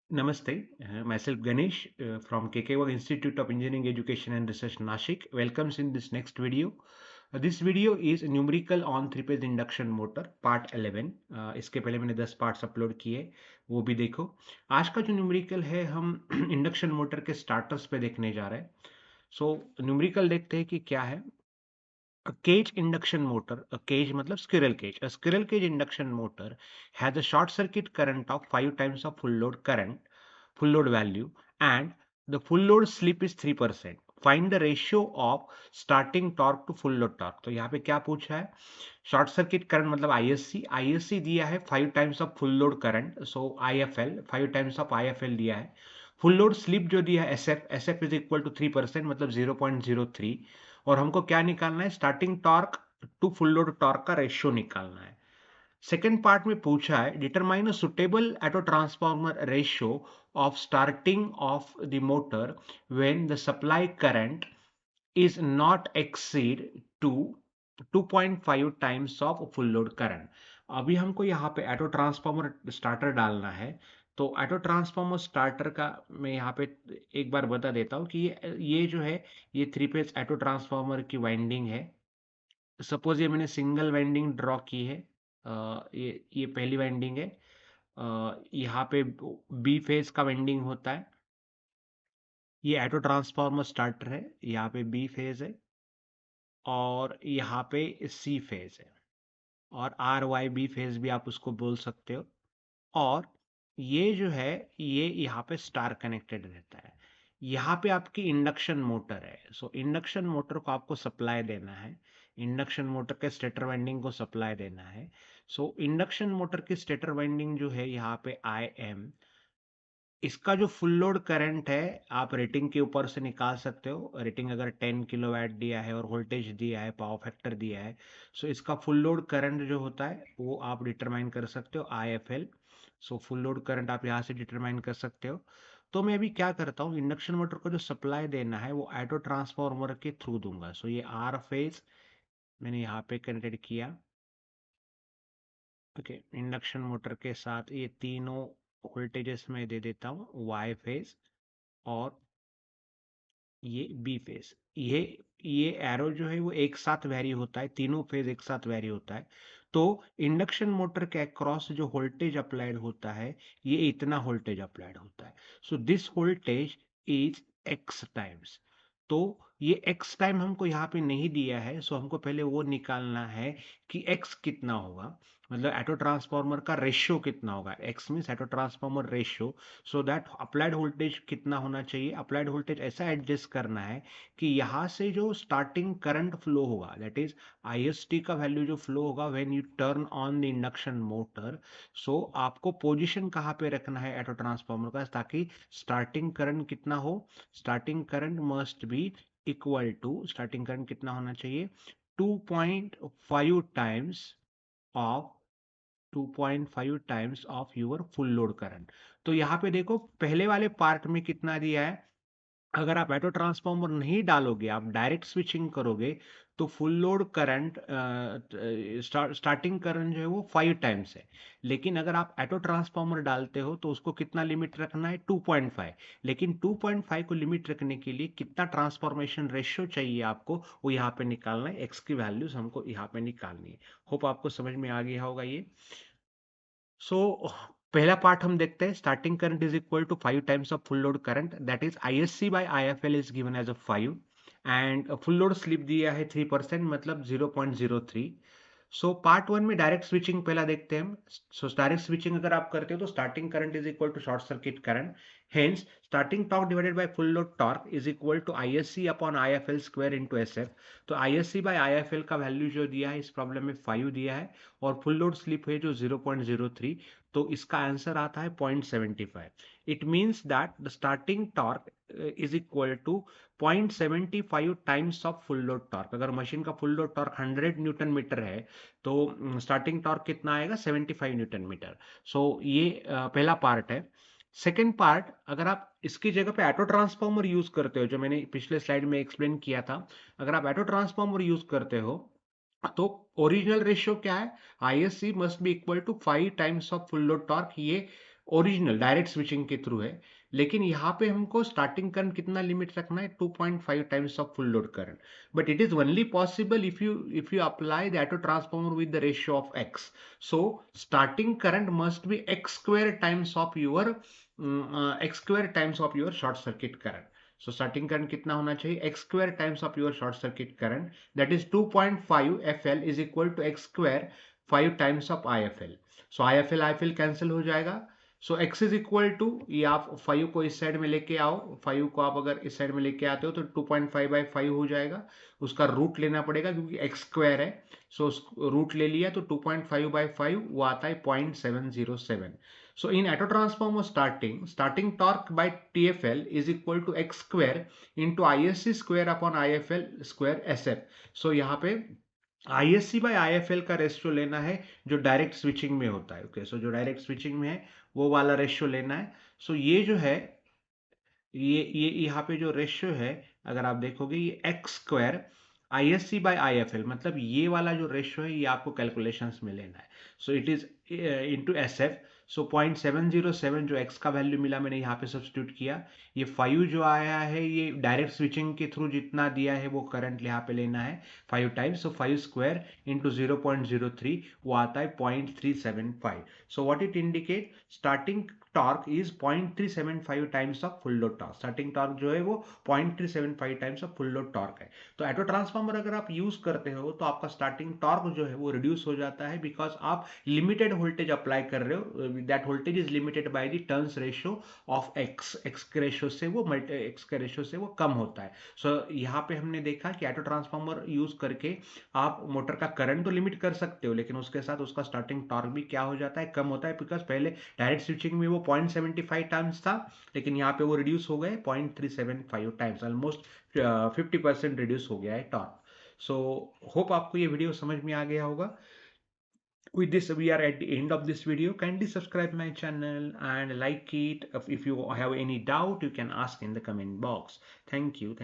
Namaste, myself Ganesh from KK Institute of Engineering Education and Research Nashik welcomes in this next video. This video is numerical on three phase induction motor part 11. इसके पहले मैंने 10 parts upload किए, वो भी देखो. आज का जो न्यूमेरिकल है हम इंडक्शन मोटर के स्टार्टर्स पे देखने जा रहे हैं. सो न्यूमेरिकल देखते हैं कि क्या है. A cage induction motor, a cage matlab squirrel cage. A squirrel cage induction motor has a short circuit current of 5 times of full load current, full load value, and the full load slip is 3%. Find the ratio of starting torque to full load torque. तो यहाँ पे क्या पूछा है? Short circuit current मतलब ISC दिया है 5 times of full load current, so IFL 5 times of IFL दिया है. फुल लोड स्लिप जो दिया है SF इज इक्वल टू 3% मतलब 0.03. और हमको क्या निकालना है? Starting torque to full load torque का रेशियो निकालना है. सेकेंड पार्ट में पूछा है determine a suitable auto transformer ratio of starting of the motor when the supply current is not exceed to 2.5 times of full load current. अभी हमको यहाँ पे ऑटो ट्रांसफॉर्मर स्टार्टर डालना है. तो ऑटो ट्रांसफॉर्मर स्टार्टर का मैं यहाँ पे एक बार बता देता हूँ कि ये जो है ये थ्री फेज ऑटो ट्रांसफॉर्मर की वाइंडिंग है. सपोज ये मैंने सिंगल वाइंडिंग ड्रॉ की है. ये पहली वाइंडिंग है. यहाँ पे बी फेज का वाइंडिंग होता है. ये ऑटो ट्रांसफॉर्मर स्टार्टर है. यहाँ पे बी फेज है और यहाँ पे सी फेज है और आर वाई बी फेज भी आप उसको बोल सकते हो. और ये जो है ये यहाँ पे स्टार कनेक्टेड रहता है. यहाँ पे आपकी इंडक्शन मोटर है. सो इंडक्शन मोटर को आपको सप्लाई देना है. इंडक्शन मोटर के स्टेटर वाइंडिंग को सप्लाई देना है. सो इंडक्शन मोटर की स्टेटर वाइंडिंग जो है यहाँ पे IM. इसका जो फुल लोड करंट है आप रेटिंग के ऊपर से निकाल सकते हो. रेटिंग अगर 10 किलोवाट दिया है और वोल्टेज दिया है, पावर फैक्टर दिया है, सो इसका फुल लोड करंट जो होता है वो आप डिटरमाइन कर सकते हो IFL. So full load current आप यहाँ से डिटरमाइन कर सकते हो. तो मैं अभी क्या करता हूँ, इंडक्शन मोटर को जो सप्लाई देना है वो ऑटो ट्रांसफॉर्मर के थ्रू दूंगा. सो ये आर फेज मैंने यहाँ पे कनेक्टेड किया. ओके, इंडक्शन मोटर के साथ ये तीनों वोल्टेजेस में दे देता हूँ. वाई फेज और ये बी फेज. ये एरो जो है वो एक साथ वेरी होता है. तीनों फेज एक साथ वेरी होता है. तो इंडक्शन मोटर के अक्रॉस जो वोल्टेज अप्लाइड होता है ये इतना वोल्टेज अप्लाइड होता है. So this voltage is x times. तो ये एक्स टाइम हमको यहाँ पे नहीं दिया है. सो हमको पहले वो निकालना है कि एक्स कितना होगा, मतलब ऑटो ट्रांसफॉर्मर का रेशियो कितना होगा. X means auto transformer ratio. So that applied voltage कितना होना चाहिए. अप्लाइड वोल्टेज ऐसा एडजस्ट करना है कि यहाँ से जो स्टार्टिंग करंट फ्लो होगा दैट इज IST का वैल्यू जो फ्लो होगा when you turn on the induction motor. So आपको पोजीशन कहाँ पे रखना है ऑटो ट्रांसफॉर्मर का ताकि स्टार्टिंग करंट कितना हो. Starting current must be equal to, starting current कितना होना चाहिए, 2.5 times of 2.5 times of your full load current. तो यहाँ पे देखो पहले वाले पार्ट में कितना दिया है. अगर आप ऑटो ट्रांसफॉर्मर नहीं डालोगे, आप डायरेक्ट स्विचिंग करोगे तो full load current starting current जो है वो 5 टाइम्स है. लेकिन अगर आप ऑटो ट्रांसफॉर्मर डालते हो तो उसको कितना लिमिट रखना है, 2.5. लेकिन 2.5 को लिमिट रखने के लिए कितना ट्रांसफॉर्मेशन रेशियो चाहिए आपको वो यहाँ पे निकालना है. एक्स की वैल्यूज हमको यहाँ पे निकालनी है. होप आपको समझ में आ गया होगा ये. सो पहला पार्ट हम देखते हैं. Starting current is equal to 5 times of full load current that is ISC by IFL is given as a 5. And full load slip दिया है 3% मतलब 0.03. सो पार्ट वन में डायरेक्ट स्विचिंग पहला देखते हैं हम. सो डायरेक्ट स्विचिंग अगर आप करते हो तो starting current is equal to short circuit current. Hence starting torque divided by full load torque is equal to ISC upon IFL square into SF. तो ISC बाय IFL का value जो दिया है इस प्रॉब्लम में 5 दिया है और फुल लोड स्लिप है जो 0.03. तो इसका आंसर आता है 0.75. It means that the starting torque is equal to 0.75 times of full load torque. अगर मशीन का full load torque 100 newton metre है तो स्टार्टिंग टॉर्क कितना आएगा, 75 न्यूटन मीटर. सो ये पहला पार्ट है. सेकेंड पार्ट, अगर आप इसकी जगह पे ऑटो ट्रांसफॉर्मर यूज करते हो जो मैंने पिछले स्लाइड में एक्सप्लेन किया था, अगर आप ऑटो ट्रांसफॉर्मर यूज करते हो तो ओरिजिनल रेशियो क्या है, ISC must be equal to 5 times of full load torque. ये ओरिजिनल डायरेक्ट स्विचिंग के थ्रू है, लेकिन यहाँ पे हमको स्टार्टिंग करंट कितना लिमिट रखना है, 2.5 times of full load current. But it is only possible if you apply the auto transformer with the ratio of x. So starting current must be x square times of your x square times of your short circuit current. So starting current कितना होना चाहिए, x square times of your short circuit current, that is 2.5 FL is equal to x square 5 times of IFL. So IFL cancel हो जाएगा. सो x is equal to, ये आप 5 को इस side में लेके आओ, 5 को आप अगर इस साइड में लेके आते हो तो 2.5/5 हो जाएगा. उसका रूट लेना पड़ेगा क्योंकि एक्स स्क्वायर है. सो रूट ले लिया तो 2.5/5 वो आता है 0.707. So in auto transformer starting torque by TFL is equal to x square into ISC square upon IFL square SF. So यहाँ पे ISC by IFL का रेशियो लेना है जो डायरेक्ट स्विचिंग में होता है. ओके, सो जो डायरेक्ट स्विचिंग में है वो वाला रेशियो लेना है. सो ये जो है, ये यहाँ पे जो रेशियो है, अगर आप देखोगे ये x square ISC by IFL, मतलब ये वाला जो रेशियो है ये आपको कैलकुलेशंस में लेना है. So it is into SF. सो 0.707 जो एक्स का वैल्यू मिला मैंने यहाँ पे सब्स्टिट्यूट किया. ये 5 जो आया है ये डायरेक्ट स्विचिंग के थ्रू जितना दिया है वो करंट यहाँ पे लेना है 5 टाइम्स. सो 5 स्क्वायर इंटू 0.03 वो आता है 0.375. So what it indicate, starting torque is 0.375 times of full load torque. Starting torque जो है वो 0.375 times of full load torque है. तो ऑटो ट्रांसफार्मर अगर आप यूज करते हो तो आपका स्टार्टिंग टॉर्क जो है वो रिड्यूस हो जाता है, बिकॉज आप लिमिटेड वोल्टेज अप्लाई कर रहे हो. That voltage is limited by the turns ratio of x के रेशियो से वो एक्स के रेशियो से वो कम होता है. सो यहाँ पे हमने देखा कि ऑटो ट्रांसफार्मर यूज करके आप मोटर का करंट तो लिमिट कर सकते हो, लेकिन उसके साथ उसका स्टार्टिंग टॉर्क भी क्या हो जाता है, कम होता है. बिकॉज पहले डायरेक्ट स्विचिंग में वो 0.75 टाइम्स था, लेकिन यहाँ पे वो रिड्यूस हो गए 0.375 टाइम्स. ऑलमोस्ट 50% रिड्यूस हो गया है टॉर्क. सो होप आपको ये वीडियो समझ में आ गया होगा. With this we are at the end of this video. Kindly subscribe my channel and like it. If you have any doubt you can ask in the comment box. Thank you.